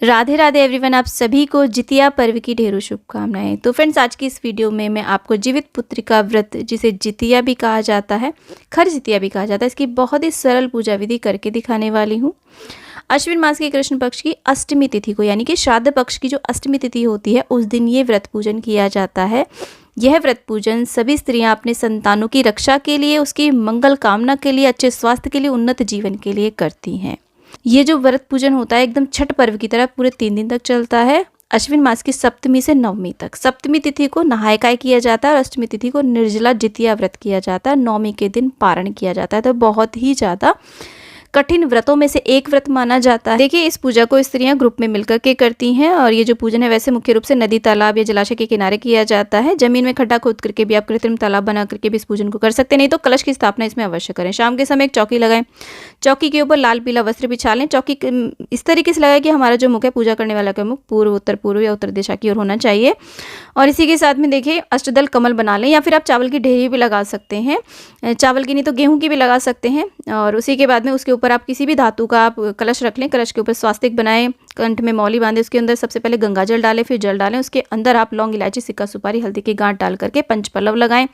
Radhe Radhe everyone, आप सभी को जितिया पर्व की ढेरों शुभकामनाएं। तो फ्रेंड्स, आज की इस वीडियो में मैं आपको जीवित पुत्रिका व्रत, जिसे जितिया भी कहा जाता है, खर जितिया भी कहा जाता है, इसकी बहुत ही सरल पूजा विधि करके दिखाने वाली हूँ। अश्विन मास के कृष्ण पक्ष की अष्टमी तिथि को, यानी कि श्राद्ध पक्ष की जो अष्टमी तिथि होती है, उस दिन ये व्रत पूजन किया जाता है। यह व्रत पूजन सभी स्त्रियां अपने संतानों की रक्षा के लिए, उसकी मंगल कामना के लिए, अच्छे स्वास्थ्य के लिए, उन्नत जीवन के लिए करती हैं। ये जो व्रत पूजन होता है एकदम छठ पर्व की तरह पूरे 3 दिन तक चलता है। अश्विन मास की सप्तमी से नवमी तक। सप्तमी तिथि को नहाय खाय किया जाता है और अष्टमी तिथि को निर्जला जितिया व्रत किया जाता है। नवमी के दिन पारण किया जाता है। तो बहुत ही ज़्यादा कठिन व्रतों में से एक व्रत माना जाता है। देखिए, इस पूजा को स्त्रियां ग्रुप में मिलकर के करती हैं और ये जो पूजन है वैसे मुख्य रूप से नदी, तालाब या जलाशय के किनारे किया जाता है। जमीन में खड्डा खोद करके भी आप कृत्रिम तालाब बना करके भी इस पूजन को कर सकते हैं, नहीं तो कलश की स्थापना इसमें अवश्य करें। शाम के समय एक चौकी लगाएं, चौकी के ऊपर लाल पीला वस्त्र बिछा लें। चौकी इस तरीके से लगाए कि हमारा जो मुख है, पूजा करने वाला का मुख पूर्व, उत्तर पूर्व या उत्तर दिशा की ओर होना चाहिए। और इसी के साथ में देखिए अष्टदल कमल बना लें, या फिर आप चावल की ढेरी भी लगा सकते हैं। चावल की नहीं तो गेहूं की भी लगा सकते हैं। और उसी के बाद में उसके ऊपर आप किसी भी धातु का आप कलश रख लें। कलश के ऊपर स्वास्तिक बनाएं, कंठ में मौली बांधे, उसके अंदर सबसे पहले गंगा जल डालें, फिर जल डालें। उसके अंदर आप लौंग, इलायची, सिक्का, सुपारी, हल्दी की गांठ डाल करके पंचपल्लव लगाएं।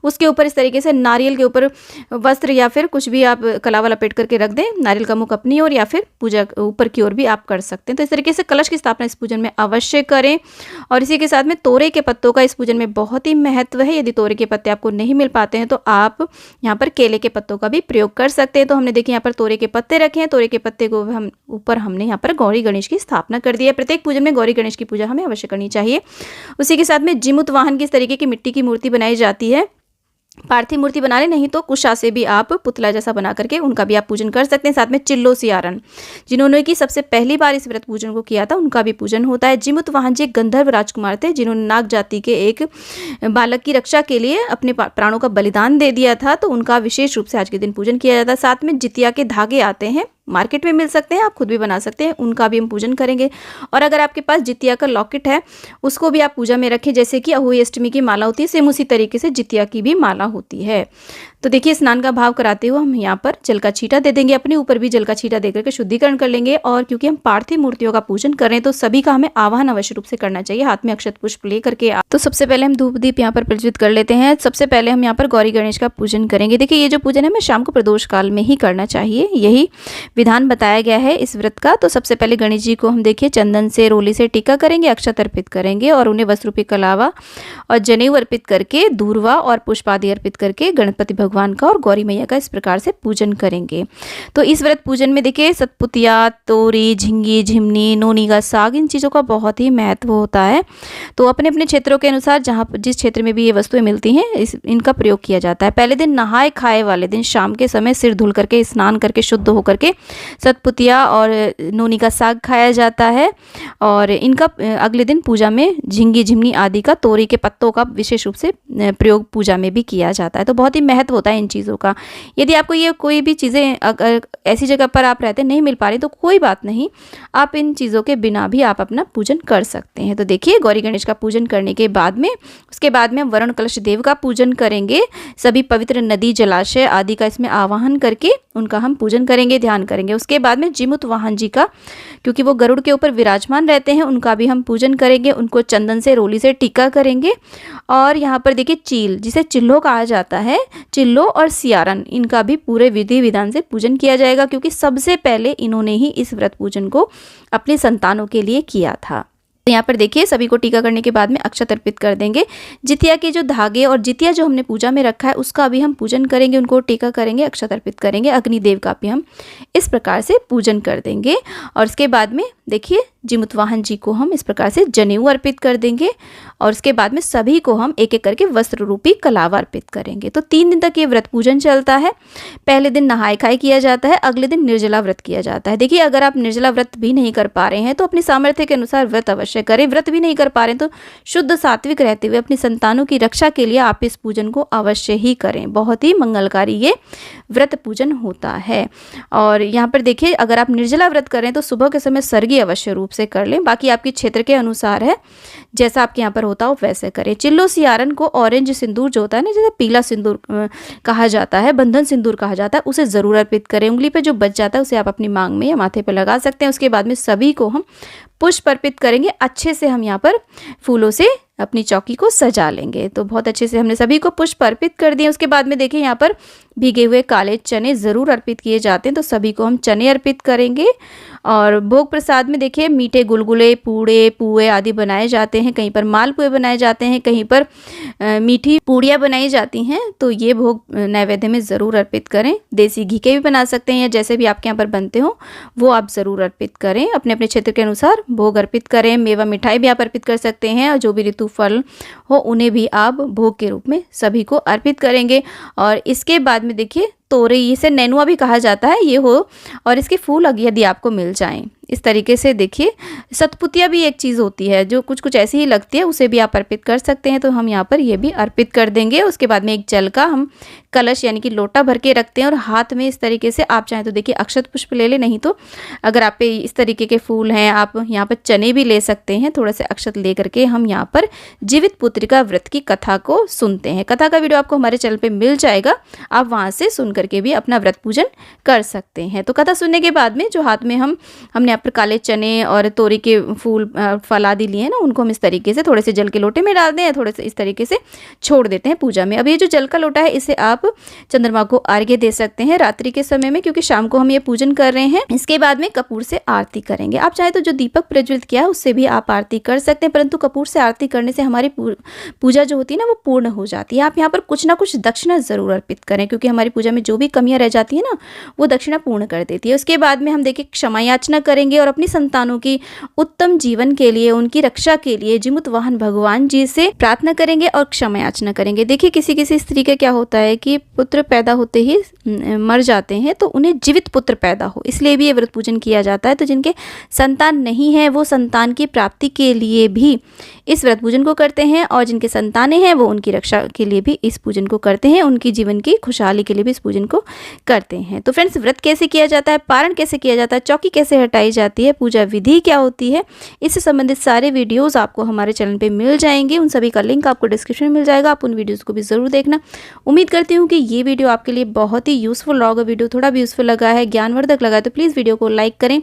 उसके ऊपर इस तरीके से नारियल के ऊपर वस्त्र या फिर कुछ भी आप कलावा लपेट करके रख दें। नारियल का मुख अपनी ओर या फिर पूजा ऊपर की ओर भी आप कर सकते हैं। तो इस तरीके से कलश की स्थापना इस पूजन में अवश्य करें। और इसी के साथ में तोरे के पत्तों का इस पूजन में बहुत ही महत्व है। यदि तोरे के पत्ते आपको नहीं मिल पाते हैं तो आप यहाँ पर केले के पत्तों का भी प्रयोग कर सकते हैं। तो हमने देखिए यहाँ पर तोरे के पत्ते रखे हैं। तोरे के पत्ते को हम ऊपर हमने यहाँ पर गौरी गणेश की स्थापना कर दी है। प्रत्येक पूजन में गौरी गणेश की पूजा हमें अवश्य करनी चाहिए। उसी के साथ में जिमुत वाहन की इस तरीके की मिट्टी की मूर्ति बनाई जाती है। पार्थिव मूर्ति बना ले, नहीं तो कुशा से भी आप पुतला जैसा बना करके उनका भी आप पूजन कर सकते हैं। साथ में चिल्लो सियारन, जिन्होंने कि सबसे पहली बार इस व्रत पूजन को किया था, उनका भी पूजन होता है। जिमुत वाहन जी एक गंधर्व राजकुमार थे, जिन्होंने नाग जाति के एक बालक की रक्षा के लिए अपने प्राणों का बलिदान दे दिया था। तो उनका विशेष रूप से आज के दिन पूजन किया जाता है। साथ में जितिया के धागे आते हैं, मार्केट में मिल सकते हैं, आप खुद भी बना सकते हैं, उनका भी हम पूजन करेंगे। और अगर आपके पास जितिया का लॉकेट है, उसको भी आप पूजा में रखें। जैसे कि अहोई अष्टमी की माला होती है, सेम उसी तरीके से जितिया की भी माला होती है। तो देखिए, स्नान का भाव कराते हुए हम यहाँ पर जल का छींटा दे देंगे, अपने ऊपर भी जल का छींटा देकर के शुद्धिकरण कर लेंगे। और क्योंकि हम पार्थिव मूर्तियों का पूजन कर रहे हैं, तो सभी का हमें आवाहन अवश्य रूप से करना चाहिए, हाथ में अक्षत पुष्प लेकर के। तो सबसे पहले हम धूप दीप यहाँ पर प्रज्वलित कर लेते हैं। सबसे पहले हम यहाँ पर गौरी गणेश का पूजन करेंगे। देखिए, ये जो पूजन है हमें शाम को प्रदोष काल में ही करना चाहिए, यही विधान बताया गया है इस व्रत का। तो सबसे पहले गणेश जी को हम देखिए चंदन से, रोली से टीका करेंगे, अक्षत अर्पित करेंगे और उन्हें वस्त्र रूपी कलावा और जनेऊ अर्पित करके, धूर्वा और पुष्प आदि अर्पित करके गणपति भगवान का और गौरी मैया का इस प्रकार से पूजन करेंगे। तो इस व्रत पूजन में देखिए सतपुतिया, तोरी, झिंगी, झिमनी, नोनी का साग, इन चीज़ों का बहुत ही महत्व होता है। तो अपने अपने क्षेत्रों के अनुसार जहाँ जिस क्षेत्र में भी ये वस्तुएं मिलती हैं, इनका प्रयोग किया जाता है। पहले दिन नहाए खाए वाले दिन शाम के समय सिर धुल करके, स्नान करके, शुद्ध होकर के सतपुतिया और नोनी का साग खाया जाता है। और इनका अगले दिन पूजा में झिंगी, झिमनी आदि का, तोरी के पत्तों का विशेष रूप से प्रयोग पूजा में भी किया जाता है। तो बहुत ही महत्व होता है इन चीज़ों का। यदि आपको ये कोई भी चीज़ें अगर ऐसी जगह पर आप रहते नहीं मिल पा रही, तो कोई बात नहीं, आप इन चीज़ों के बिना भी आप अपना पूजन कर सकते हैं। तो देखिए, गौरी गणेश का पूजन करने के बाद में, उसके बाद में हम वरुण कलश देव का पूजन करेंगे। सभी पवित्र नदी, जलाशय आदि का इसमें आवाहन करके उनका हम पूजन करेंगे, ध्यान करेंगे। उसके बाद में जिमुत वाहन जी का, क्योंकि वो गरुड़ के ऊपर विराजमान रहते हैं, उनका भी हम पूजन करेंगे। उनको चंदन से, रोली से टीका करेंगे। और यहाँ पर देखिए चील, जिसे चिल्लो कहा जाता है, चिल्लो और सियारन, इनका भी पूरे विधि विधान से पूजन किया जाएगा, क्योंकि सबसे पहले इन्होंने ही इस व्रत पूजन को अपने संतानों के लिए किया था। यहाँ पर देखिए सभी को टीका करने के बाद में अक्षत अर्पित कर देंगे। जितिया के जो धागे और जितिया जो हमने पूजा में रखा है, उसका भी हम पूजन करेंगे, उनको टीका करेंगे, अक्षत अर्पित करेंगे। अग्निदेव का भी हम इस प्रकार से पूजन कर देंगे। और उसके बाद में देखिए जिमुत वाहन जी को हम इस प्रकार से जनेऊ अर्पित कर देंगे। और उसके बाद में सभी को हम एक एक करके वस्त्र रूपी कलावा अर्पित करेंगे। तो 3 दिन तक ये व्रत पूजन चलता है। पहले दिन नहाय खाय किया जाता है, अगले दिन निर्जला व्रत किया जाता है। देखिए, अगर आप निर्जला व्रत भी नहीं कर पा रहे हैं तो अपनी सामर्थ्य के अनुसार व्रत अवश्य करें। व्रत भी नहीं कर पा रहे हैं तो शुद्ध सात्विक रहते हुए अपनी संतानों की रक्षा के लिए आप इस पूजन को अवश्य ही करें। बहुत ही मंगलकारी ये व्रत पूजन होता है। और यहाँ पर देखिए, अगर आप निर्जला व्रत करें तो सुबह के समय सर्गी अवश्य रूप से कर लें। बाकी आपके क्षेत्र के अनुसार है, जैसा आपके यहाँ पर होता हो वैसे करें। चिल्लो सियारन को ऑरेंज सिंदूर जो होता है ना, जैसे पीला सिंदूर कहा जाता है, बंधन सिंदूर कहा जाता है, उसे ज़रूर अर्पित करें। उंगली पे जो बच जाता है उसे आप अपनी मांग में या माथे पर लगा सकते हैं। उसके बाद में सभी को हम पुष्प अर्पित करेंगे। अच्छे से हम यहाँ पर फूलों से अपनी चौकी को सजा लेंगे। तो बहुत अच्छे से हमने सभी को पुष्प अर्पित कर दिए। उसके बाद में देखिए यहाँ पर भीगे हुए काले चने ज़रूर अर्पित किए जाते हैं, तो सभी को हम चने अर्पित करेंगे। और भोग प्रसाद में देखिए मीठे गुलगुले, पूड़े, पुए आदि बनाए जाते हैं। कहीं पर मालपुए बनाए जाते हैं, कहीं पर मीठी पूड़ियाँ बनाई जाती हैं। तो ये भोग नैवेद्य में ज़रूर अर्पित करें। देसी घी के भी बना सकते हैं, या जैसे भी आपके यहाँ पर बनते हो वो आप ज़रूर अर्पित करें। अपने अपने क्षेत्र के अनुसार भोग अर्पित करें। मेवा मिठाई भी आप अर्पित कर सकते हैं, और जो भी ऋतु फल हो उन्हें भी आप भोग के रूप में सभी को अर्पित करेंगे। और इसके बाद में देखिए तोरई, इसे नेनुआ भी कहा जाता है, ये हो, और इसके फूल यदि आपको मिल जाएं इस तरीके से। देखिए सतपुतिया भी एक चीज़ होती है जो कुछ कुछ ऐसी ही लगती है, उसे भी आप अर्पित कर सकते हैं। तो हम यहाँ पर ये भी अर्पित कर देंगे। उसके बाद में एक जल का हम कलश यानी कि लोटा भर के रखते हैं, और हाथ में इस तरीके से आप चाहें तो देखिए अक्षत पुष्प ले लें, नहीं तो अगर आप पे इस तरीके के फूल हैं आप यहाँ पर चने भी ले सकते हैं। थोड़ा सा अक्षत ले करके हम यहाँ पर जीवित पुत्रिका व्रत की कथा को सुनते हैं। कथा का वीडियो आपको हमारे चैनल पर मिल जाएगा, आप वहाँ से सुन करके भी अपना व्रत पूजन कर सकते हैं। तो कथा सुनने के बाद में जो हाथ में हमने यहाँ पर काले चने और तोरी के फूल फल आदि लिए हैं ना, उनको हम इस तरीके से थोड़े से जल के लोटे में डाल दें, थोड़े से इस तरीके से छोड़ देते हैं पूजा में। अब ये जो जल का लोटा है इसे आप चंद्रमा को अर्घ्य दे सकते हैं रात्रि के समय में, क्योंकि शाम को हम ये पूजन कर रहे हैं। इसके बाद में कपूर से आरती करेंगे। आप चाहे तो जो दीपक प्रज्वलित किया है उससे भी आप आरती कर सकते हैं, परंतु कपूर से आरती करने से हमारी पूजा जो होती है ना वो पूर्ण हो जाती है। आप यहाँ पर कुछ ना कुछ दक्षिणा जरूर अर्पित करें, क्योंकि हमारी पूजा में जो भी कमियां रह जाती है ना वो दक्षिणा पूर्ण कर देती है। उसके बाद में हम देखिए क्षमा याचना करेंगे और अपनी संतानों की उत्तम जीवन के लिए, उनकी रक्षा के लिए जीमुत वाहन भगवान जी से प्रार्थना करेंगे और क्षमा याचना करेंगे। देखिए किसी किसी स्त्री का क्या होता है कि पुत्र पैदा होते ही मर जाते हैं, तो उन्हें जीवित पुत्र पैदा हो, इसलिए भी ये व्रत पूजन किया जाता है। तो जिनके संतान नहीं है वो संतान की प्राप्ति के लिए भी इस व्रत पूजन को करते हैं, और जिनके संतानें हैं वो उनकी रक्षा के लिए भी इस पूजन को करते हैं, उनकी जीवन की खुशहाली के लिए भी इस पूजन को करते हैं। तो फ्रेंड्स व्रत कैसे किया जाता है, पारण कैसे किया जाता है, चौकी कैसे हटाई जाती है, पूजा विधि क्या होती है, इससे संबंधित सारे वीडियोस आपको हमारे चैनल पे मिल जाएंगे। उन सभी का लिंक आपको डिस्क्रिप्शन में मिल जाएगा, आप उन वीडियोस को भी ज़रूर देखना। उम्मीद करती हूँ कि ये वीडियो आपके लिए बहुत ही यूज़फुल होगा। वीडियो थोड़ा भी यूज़फुल लगा है, ज्ञानवर्धक लगा है, तो प्लीज़ वीडियो को लाइक करें,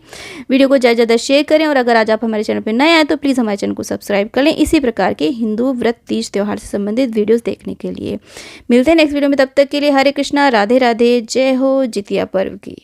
वीडियो को ज़्यादा से ज़्यादा शेयर करें, और अगर आज आप हमारे चैनल पर नए आए तो प्लीज़ हमारे चैनल को सब्सक्राइब कर लें इसी प्रकार के हिंदू व्रत, तीज, त्योहार से संबंधित वीडियोज़ देखने के लिए। मिलते हैं नेक्स्ट वीडियो में, तब तक के लिए हरे कृष्णा, राधे राधे, जय हो जितिया पर्व की।